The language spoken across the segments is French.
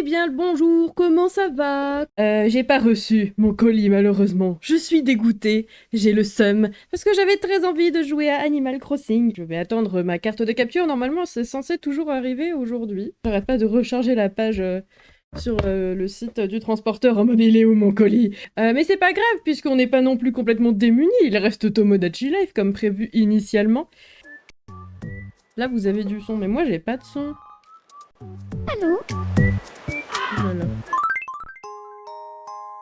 bien le bonjour, comment ça va? J'ai pas reçu mon colis malheureusement. Je suis dégoûtée, j'ai le seum, parce que j'avais très envie de jouer à Animal Crossing. Je vais attendre ma carte de capture, normalement c'est censé toujours arriver aujourd'hui. J'arrête pas de recharger la page sur le site du transporteur en mode il est où mon colis? Mais c'est pas grave puisqu'on n'est pas non plus complètement démunis, il reste Tomodachi Life comme prévu initialement. Là vous avez du son, mais moi j'ai pas de son. Allô? Voilà.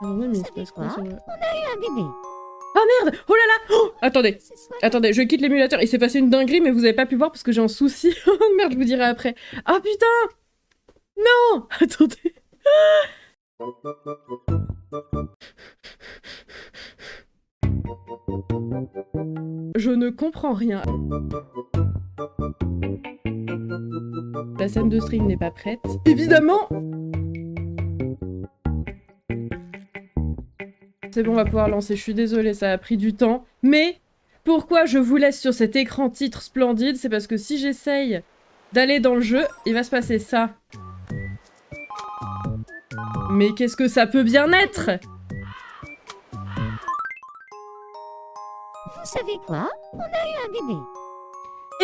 Ah ouais, mais il se passe quoi, ça va? On a eu un bébé. Oh merde! Oh là là! Oh, attendez! Ce soir, Attendez, je quitte l'émulateur. Il s'est passé une dinguerie, mais vous avez pas pu voir parce que j'ai un souci. Oh merde, je vous dirai après. Ah putain! Non! Attendez. Je ne comprends rien. La scène de stream n'est pas prête. Évidemment! C'est bon, on va pouvoir lancer. Je suis désolée, ça a pris du temps. Mais pourquoi je vous laisse sur cet écran titre splendide? C'est parce que si j'essaye d'aller dans le jeu, il va se passer ça. Mais qu'est-ce que ça peut bien être? vous savez quoi? On a eu un bébé.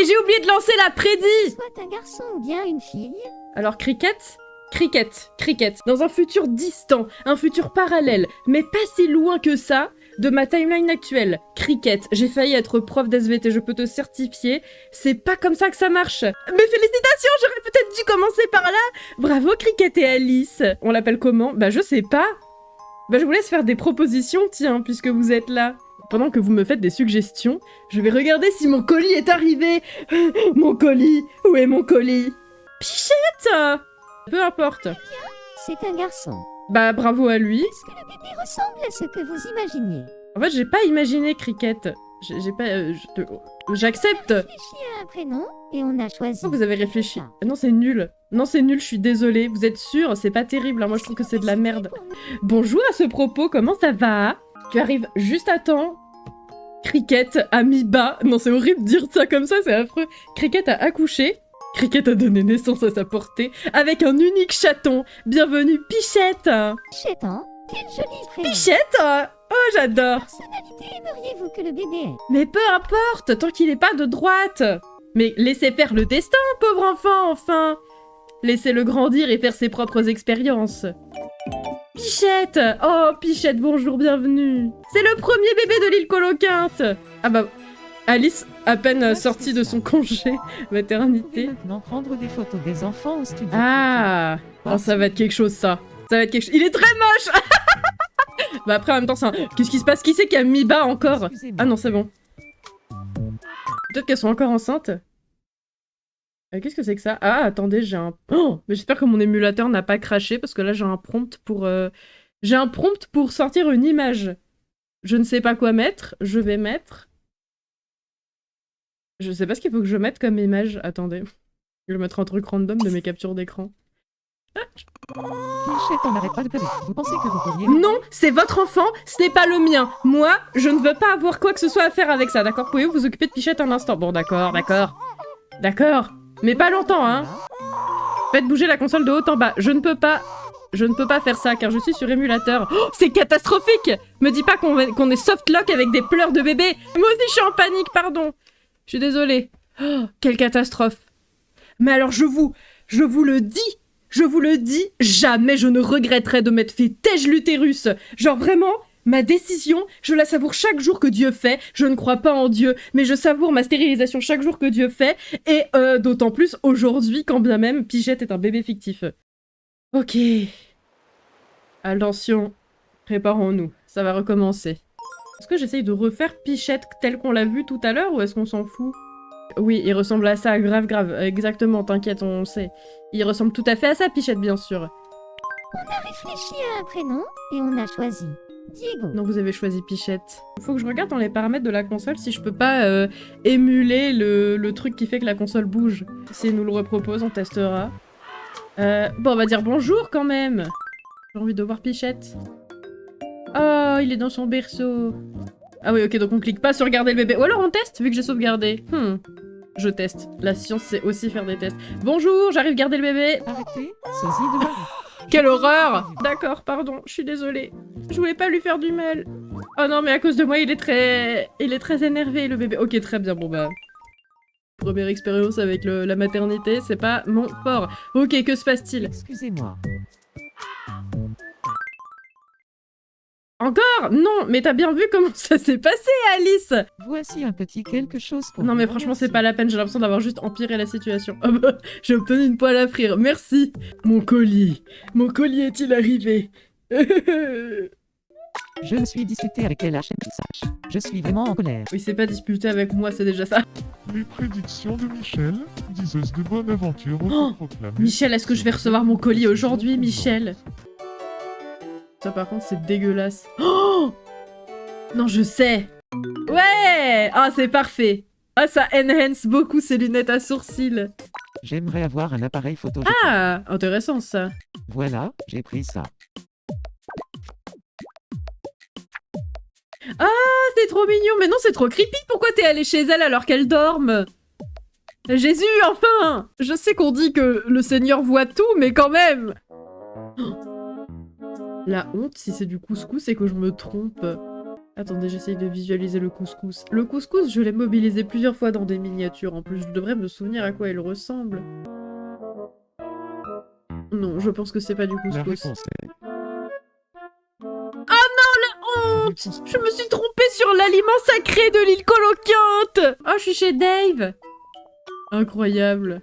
Et j'ai oublié de lancer la prédit! Soit un garçon ou bien une fille. Alors, Cricket? Cricket. Dans un futur distant, un futur parallèle, mais pas si loin que ça, de ma timeline actuelle. Cricket, j'ai failli être prof d'SVT, je peux te certifier, c'est pas comme ça que ça marche. Mais félicitations, j'aurais peut-être dû commencer par là. Bravo Cricket et Alice. On l'appelle comment? Bah je sais pas. Bah je vous laisse faire des propositions, tiens, puisque vous êtes là. Pendant que vous me faites des suggestions, je vais regarder si mon colis est arrivé. Mon colis, où est mon colis? Pichette! Peu importe. C'est un garçon. Bah bravo à lui. Est-ce que le bébé ressemble à ce que vous imaginiez? En fait, j'ai pas imaginé Cricket. J'ai pas... J'accepte. On a réfléchi à un prénom et on a choisi. Vous avez réfléchi. Non, c'est nul. Non, c'est nul, je suis désolée. Vous êtes sûr? C'est pas terrible, hein. Moi je trouve que c'est de la merde. Bonjour à ce propos, comment ça va? Tu arrives juste à temps. Cricket a mis bas. Non, c'est horrible de dire ça comme ça, c'est affreux. Cricket a accouché. Cricket a donné naissance à sa portée avec un unique chaton. Bienvenue Pichette. Pichette, hein? Quel joli prénom. Pichette? Oh, j'adore. Personnalité aimeriez-vous que le bébé ait? Mais peu importe, tant qu'il est pas de droite. Mais laissez faire le destin, pauvre enfant, enfin. Laissez-le grandir et faire ses propres expériences. Pichette! Oh, Pichette, bonjour, bienvenue. C'est le premier bébé de l'île Coloquinte. Ah bah, Alice, à peine sortie de son congé maternité. Maintenant prendre des photos des enfants au studio. Ah, oh, ça va être quelque chose, ça. Ça va être quelque chose. Il est très moche. Bah après, en même temps, c'est un... Qu'est-ce qui se passe? Qui c'est qui a mis bas encore? Excusez-moi. Ah non, c'est bon. Peut-être qu'elles sont encore enceintes. Qu'est-ce que c'est que ça? Ah, attendez, j'ai un... Oh, mais j'espère que mon émulateur n'a pas craché, parce que là, j'ai un prompt pour... J'ai un prompt pour sortir une image. Je ne sais pas quoi mettre. Je vais mettre... Je sais pas ce qu'il faut que je mette comme image. Attendez. Je vais mettre un truc random de mes captures d'écran. Pichette, on n'arrête pas de pleurer. Vous pensez que vous pourriez... Non, c'est votre enfant, ce n'est pas le mien. Moi, je ne veux pas avoir quoi que ce soit à faire avec ça, d'accord? Pouvez-vous vous occuper de Pichette un instant? Bon, d'accord. D'accord. Mais pas longtemps, hein. Faites bouger la console de haut en bas. Je ne peux pas faire ça, car je suis sur émulateur. Oh, c'est catastrophique! Me dis pas qu'on est softlock avec des pleurs de bébé. Moi aussi, je suis en panique, pardon. Je suis désolée. Oh, quelle catastrophe. Mais alors, je vous le dis, jamais je ne regretterai de m'être fait tège l'utérus. Genre vraiment, ma décision, je la savoure chaque jour que Dieu fait. Je ne crois pas en Dieu, mais je savoure ma stérilisation chaque jour que Dieu fait. Et d'autant plus aujourd'hui, quand bien même Pichette est un bébé fictif. Ok. Attention, préparons-nous, ça va recommencer. Est-ce que j'essaye de refaire Pichette telle qu'on l'a vu tout à l'heure ou est-ce qu'on s'en fout? Oui, il ressemble à ça, grave, exactement, t'inquiète, on sait. Il ressemble tout à fait à ça, Pichette, bien sûr. On a réfléchi à un prénom et on a choisi Diego. Non, vous avez choisi Pichette. Faut que je regarde dans les paramètres de la console si je peux pas émuler le truc qui fait que la console bouge. S'il nous le repropose, on testera. Bon, on va dire bonjour quand même. J'ai envie de voir Pichette. Oh, il est dans son berceau. Ah oui, ok, donc on clique pas sur garder le bébé. Ou alors on teste, vu que j'ai sauvegardé. Je teste. La science, c'est aussi faire des tests. Bonjour, j'arrive garder le bébé. Arrêtez, sosie de Marie. Quelle horreur! D'accord, pardon, je suis désolée. Je voulais pas lui faire du mal. Oh non, mais à cause de moi, il est très énervé, le bébé. Ok, très bien, bon bah... Première expérience avec la maternité, c'est pas mon fort. Ok, que se passe-t-il? Excusez-moi. Encore? Non, mais t'as bien vu comment ça s'est passé, Alice? Voici un petit quelque chose pour Non mais vous franchement, c'est remercier. pas la peine, j'ai l'impression d'avoir juste empiré la situation. Ah bah, j'ai obtenu une poêle à frire, merci. Mon colis est-il arrivé? Je me suis disputé avec LHM Message. Je suis vraiment en colère. Oui, c'est pas disputé avec moi, c'est déjà ça. Les prédictions de Michel, diseuse de bonne aventure, Oh, autoproclamée. Michel, est-ce que je vais recevoir mon colis aujourd'hui, Michel? Ça par contre, c'est dégueulasse. Oh non, je sais. Ouais. Ah, c'est parfait. Ah, ça enhance beaucoup ces lunettes à sourcils. J'aimerais avoir un appareil photo. Ah, intéressant ça. Voilà, j'ai pris ça. Ah, c'est trop mignon. Mais non, c'est trop creepy. Pourquoi t'es allé chez elle alors qu'elle dorme? Jésus, enfin! Je sais qu'on dit que le Seigneur voit tout, mais quand même! La honte, si c'est du couscous, c'est que je me trompe. Attendez, j'essaye de visualiser le couscous. Le couscous, je l'ai mobilisé plusieurs fois dans des miniatures. En plus, je devrais me souvenir à quoi il ressemble. Non, je pense que c'est pas du La couscous. réponse est... Honte! Je me suis trompée sur l'aliment sacré de l'île colocante! Oh, je suis chez Dave! Incroyable.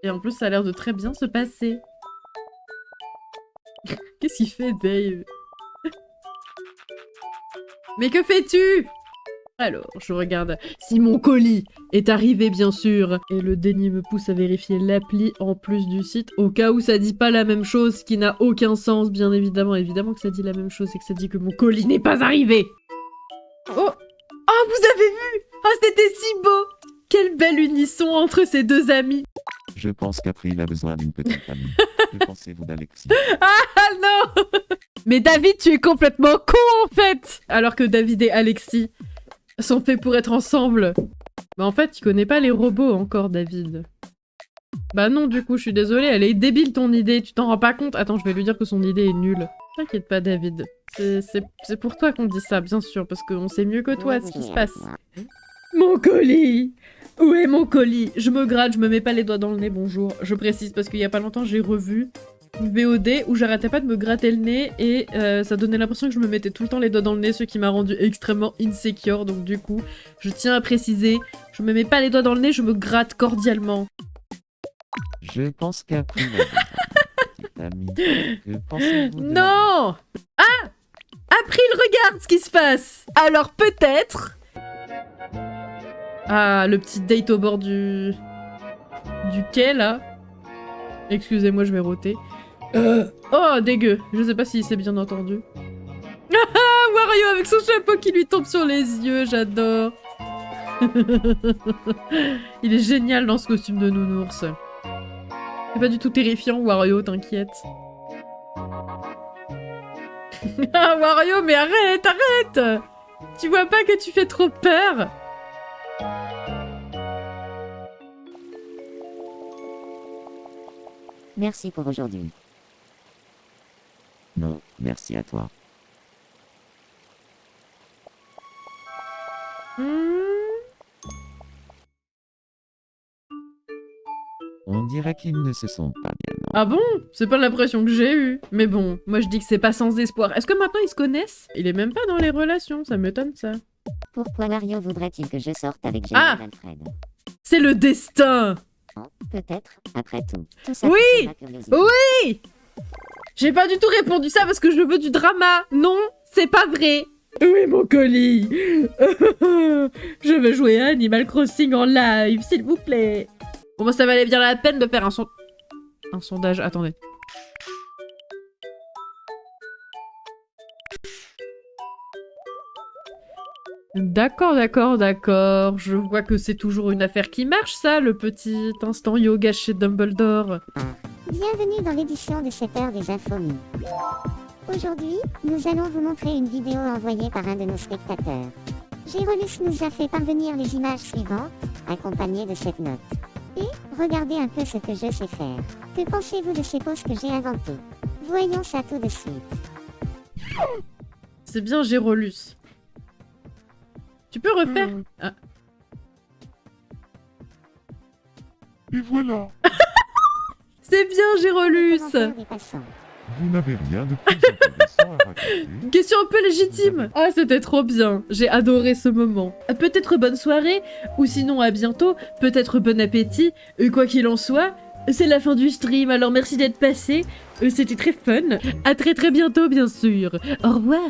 Et en plus, ça a l'air de très bien se passer. Qu'est-ce qu'il fait, Dave? Mais que fais-tu? Alors, je regarde si mon colis est arrivé, bien sûr. Et le déni me pousse à vérifier l'appli en plus du site, au cas où ça dit pas la même chose, ce qui n'a aucun sens, bien évidemment. Évidemment que ça dit la même chose et que ça dit que mon colis n'est pas arrivé. Oh! Oh, vous avez vu? Oh, c'était si beau! Quel bel unisson entre ces deux amis. Je pense qu'April a besoin d'une petite amie. Que pensez-vous d'Alexis? Ah non! Mais David, tu es complètement con en fait! Alors que David et Alexis sont faits pour être ensemble. Bah en fait, tu connais pas les robots encore, David. Bah non, du coup, je suis désolée, elle est débile ton idée, tu t'en rends pas compte? Attends, je vais lui dire que son idée est nulle. T'inquiète pas, David. C'est pour toi qu'on dit ça, bien sûr, parce qu'on sait mieux que toi ce qui se passe. Mon colis! Où est mon colis? Je me gratte, je me mets pas les doigts dans le nez, bonjour. Je précise parce qu'il y a pas longtemps, j'ai revu une VOD où j'arrêtais pas de me gratter le nez et ça donnait l'impression que je me mettais tout le temps les doigts dans le nez, ce qui m'a rendu extrêmement insecure. Donc du coup, je tiens à préciser, je me mets pas les doigts dans le nez, je me gratte cordialement. Je pense qu'April a besoin d'une petite amie. Que pensez-vous de Non! Ah! April, regarde ce qui se passe! Alors peut-être... Ah, le petit date au bord du quai, là. Excusez-moi, je vais rôter. Oh, dégueu. Je sais pas si c'est bien entendu. Ah, Wario avec son chapeau qui lui tombe sur les yeux, j'adore. Il est génial dans ce costume de nounours. C'est pas du tout terrifiant, Wario, t'inquiète. Ah, Wario, mais arrête, arrête! Tu vois pas que tu fais trop peur? Merci pour aujourd'hui. Non, merci à toi. On dirait qu'ils ne se sont pas bien. Non. Ah bon? C'est pas l'impression que j'ai eue. Mais bon, moi je dis que c'est pas sans espoir. Est-ce que maintenant ils se connaissent? Il est même pas dans les relations, ça m'étonne ça. Pourquoi Mario voudrait-il que je sorte avec Ah! Gérald Alfred? C'est le destin! Peut-être, après tout. Tout ça Oui! pour ma curiosité. Oui! J'ai pas du tout répondu ça parce que je veux du drama. Non, c'est pas vrai. Oui, mon colis. Je veux jouer à Animal Crossing en live, s'il vous plaît. Bon, bah, ça valait bien la peine de faire un sondage. Attendez. D'accord, d'accord, d'accord. Je vois que c'est toujours une affaire qui marche, ça, le petit instant yoga chez Dumbledore. Bienvenue dans l'édition de cette heure des infomies. Aujourd'hui, nous allons vous montrer une vidéo envoyée par un de nos spectateurs. Gérolus nous a fait parvenir les images suivantes, accompagnées de cette note. Et, regardez un peu ce que je sais faire. Que pensez-vous de ces poses que j'ai inventées? Voyons ça tout de suite. C'est bien Gérolus. Tu peux refaire Ah. Et voilà. C'est bien Gérolus. Commentaires des passants. Vous n'avez rien de plus intéressant à raconter. Une question un peu légitime. Ah, c'était trop bien. J'ai adoré ce moment. Peut-être bonne soirée, ou sinon à bientôt. Peut-être bon appétit. Quoi qu'il en soit, c'est la fin du stream, alors merci d'être passé. C'était très fun. À très très bientôt, bien sûr. Au revoir.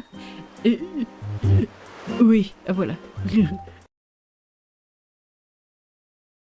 Oui, voilà.